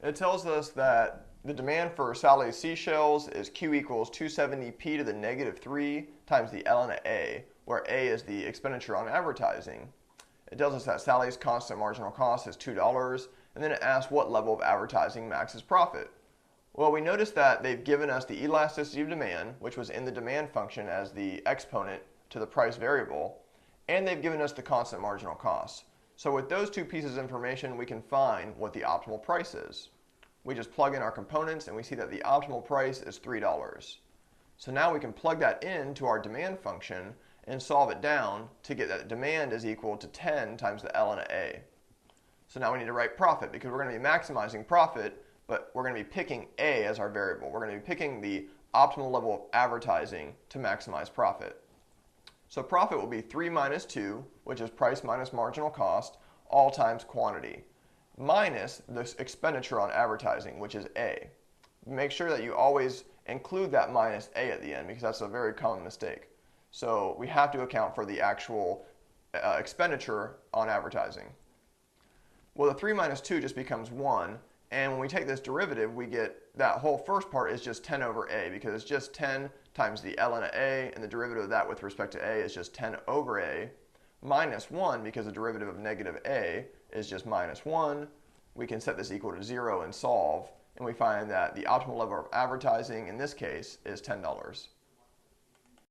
It tells us that the demand for Sally's seashells is Q equals 270p to the negative 3 times the ln of A, where A is the expenditure on advertising. It tells us that Sally's constant marginal cost is $2, and then it asks what level of advertising maxes profit. Well, we notice that they've given us the elasticity of demand, which was in the demand function as the exponent to the price variable, and they've given us the constant marginal cost. So with those two pieces of information, we can find what the optimal price is. We just plug in our components and we see that the optimal price is $3. So now we can plug that into our demand function and solve it down to get that demand is equal to 10 times the ln of A. So now we need to write profit because we're going to be maximizing profit, but we're going to be picking A as our variable. We're going to be picking the optimal level of advertising to maximize profit. So profit will be 3 minus 2, which is price minus marginal cost, all times quantity, minus the expenditure on advertising, which is A. Make sure that you always include that minus A at the end because that's a very common mistake. So we have to account for the actual expenditure on advertising. Well, the 3 minus 2 just becomes 1, and when we take this derivative, we get that whole first part is just 10 over A because it's just 10 times the ln of A, and the derivative of that with respect to A is just 10 over A, minus 1 because the derivative of negative A is just minus 1. We can set this equal to 0 and solve, and we find that the optimal level of advertising in this case is $10.